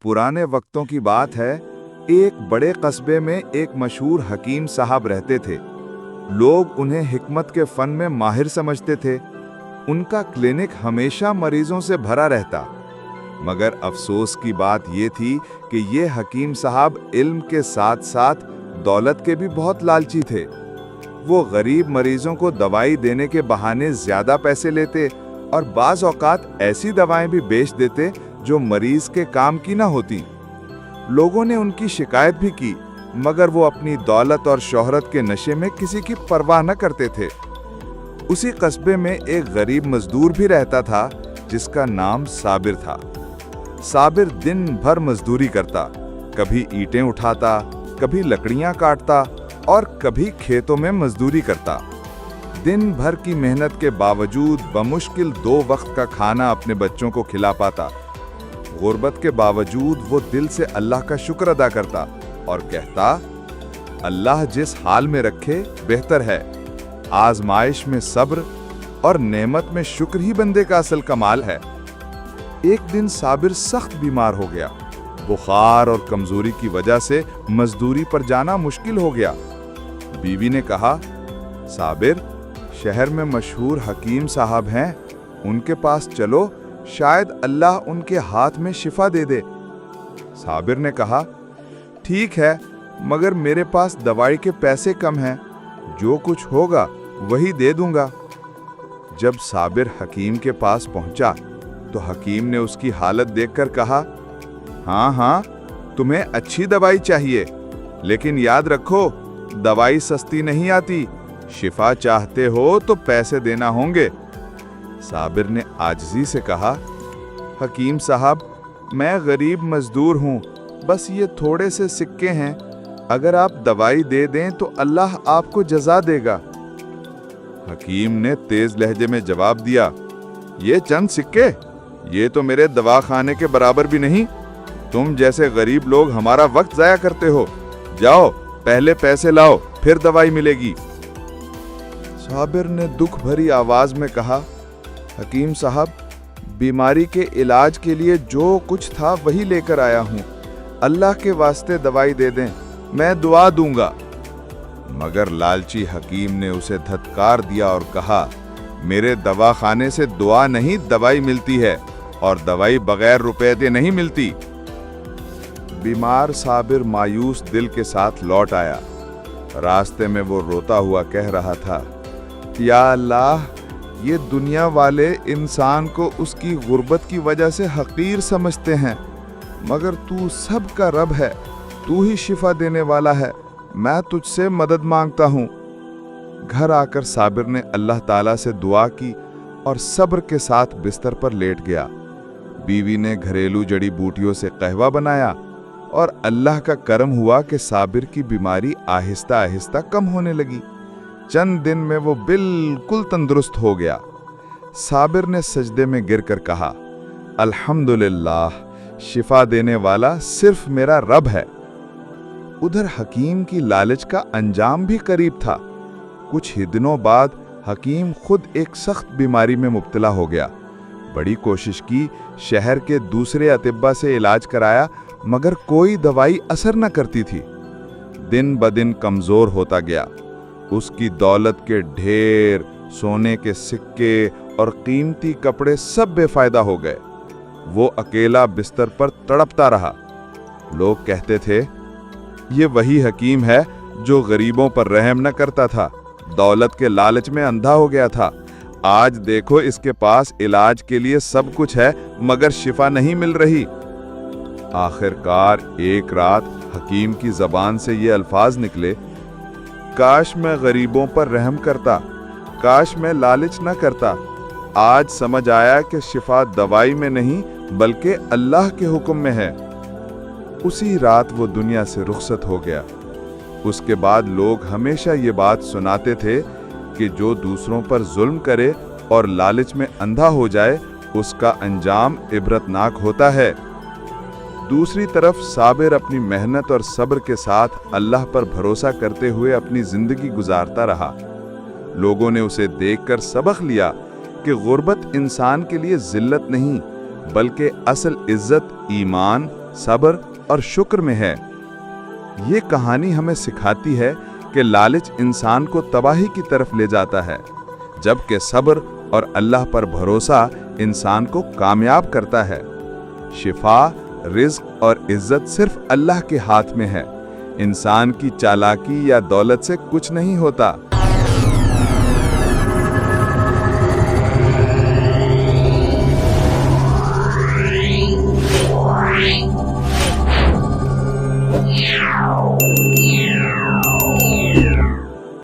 पुराने वक्तों की बात है। एक बड़े कस्बे में एक मशहूर हकीम साहब रहते थे। लोग उन्हें हिकमत के फन में माहिर समझते थे। उनका क्लिनिक हमेशा मरीजों से भरा रहता। मगर अफसोस की बात ये थी कि ये हकीम साहब इल्म के साथ साथ दौलत के भी बहुत लालची थे। वो गरीब मरीजों को दवाई देने के बहाने ज्यादा पैसे लेते और बाज औकात ऐसी दवाएं भी बेच देते जो मरीज के काम की ना होती। लोगों ने उनकी शिकायत भी की, मगर वो अपनी दौलत और शोहरत के नशे में किसी की परवाह न करते थे। उसी कस्बे में एक गरीब मजदूर भी रहता था जिसका नाम साबिर था। साबिर दिन भर मजदूरी करता, कभी ईंटें उठाता, कभी लकड़ियां काटता और कभी खेतों में मजदूरी करता। दिन भर की मेहनत के बावजूद बमुश्किल 2 वक्त का खाना अपने बच्चों को खिला पाता। गुर्बत के बावजूद वो दिल से अल्लाह का शुक्र अदा करता और कहता, अल्लाह जिस हाल में रखे बेहतर है। आजमाइश में सब्र और नेमत में शुक्र ही बंदे का असल कमाल है। एक दिन साबिर सख्त बीमार हो गया। बुखार और कमजोरी की वजह से मजदूरी पर जाना मुश्किल हो गया। बीवी ने कहा, साबिर, शहर में मशहूर हकीम साहब हैं, उनके पास चलो, शायद अल्लाह उनके हाथ में शिफा दे दे। साबिर ने कहा, ठीक है, मगर मेरे पास दवाई के पैसे कम हैं, जो कुछ होगा वही दे दूंगा। जब साबिर हकीम के पास पहुंचा तो हकीम ने उसकी हालत देखकर कहा, हाँ, तुम्हें अच्छी दवाई चाहिए, लेकिन याद रखो, दवाई सस्ती नहीं आती। शिफा चाहते हो तो पैसे देना होंगे। साबिर ने आजिज़ी से कहा, हकीम साहब, मैं गरीब मजदूर हूँ, बस ये थोड़े से सिक्के हैं, अगर आप दवाई दे दें तो अल्लाह आपको जज़ा देगा। हकीम ने तेज लहजे में जवाब दिया, ये चंद सिक्के, ये तो मेरे दवाखाने के बराबर भी नहीं। तुम जैसे गरीब लोग हमारा वक्त जाया करते हो। जाओ, पहले पैसे लाओ, फिर दवाई मिलेगी। साबिर ने दुख भरी आवाज में कहा, हकीम साहब, बीमारी के इलाज के लिए जो कुछ था वही लेकर आया हूँ। अल्लाह के वास्ते दवाई दे दें, मैं दुआ दूंगा। मगर लालची हकीम ने उसे धत्कार दिया और कहा, मेरे दवाखाने से दुआ नहीं दवाई मिलती है, और दवाई बगैर रुपए दे नहीं मिलती। बीमार साबिर मायूस दिल के साथ लौट आया। रास्ते में वो रोता हुआ कह रहा था, या अल्लाह, ये दुनिया वाले इंसान को उसकी गुर्बत की वजह से हकीर समझते हैं, मगर तू सबका रब है, तू ही शिफा देने वाला है, मैं तुझसे मदद मांगता हूँ। घर आकर साबिर ने अल्लाह ताला से दुआ की और सब्र के साथ बिस्तर पर लेट गया। बीवी ने घरेलू जड़ी बूटियों से कहवा बनाया और अल्लाह का करम हुआ कि साबिर की बीमारी आहिस्ता आहिस्ता कम होने लगी। चंद दिन में वो बिल्कुल तंदुरुस्त हो गया। साबिर ने सजदे में गिरकर कहा, अल्हम्दुलिल्लाह, शिफा देने वाला सिर्फ मेरा रब है। उधर हकीम की लालच का अंजाम भी करीब था। कुछ ही दिनों बाद हकीम खुद एक सख्त बीमारी में मुब्तला हो गया। बड़ी कोशिश की, शहर के दूसरे अतिब्बा से इलाज कराया, मगर कोई दवाई असर न करती थी। दिन ब दिन कमजोर होता गया। उसकी दौलत के ढेर, सोने के सिक्के और कीमती कपड़े सब बेफायदा हो गए। वो अकेला बिस्तर पर तड़पता रहा। लोग कहते थे, ये वही हकीम है जो गरीबों पर रहम न करता था, दौलत के लालच में अंधा हो गया था। आज देखो, इसके पास इलाज के लिए सब कुछ है, मगर शिफा नहीं मिल रही। आखिरकार एक रात हकीम की जबान से ये अल्फाज निकले, काश मैं गरीबों पर रहम करता, काश मैं लालच न करता। आज समझ आया कि शिफा दवाई में नहीं बल्कि अल्लाह के हुक्म में है। उसी रात वो दुनिया से रुखसत हो गया। उसके बाद लोग हमेशा ये बात सुनाते थे कि जो दूसरों पर जुल्म करे और लालच में अंधा हो जाए, उसका अंजाम इबरतनाक होता है। दूसरी तरफ साबिर अपनी मेहनत और सब्र के साथ अल्लाह पर भरोसा करते हुए अपनी जिंदगी गुजारता रहा। लोगों ने उसे देखकर सबक लिया कि गुर्बत इंसान के लिए जिल्लत नहीं, बल्कि असल इज्जत ईमान, صبر اور شکر میں ہے۔ یہ کہانی ہمیں سکھاتی ہے کہ لالچ انسان کو تباہی کی طرف لے جاتا ہے، جبکہ صبر اور اللہ پر بھروسہ انسان کو کامیاب کرتا ہے۔ شفا، رزق اور عزت صرف اللہ کے ہاتھ میں ہے۔ انسان کی چالاکی یا دولت سے کچھ نہیں ہوتا۔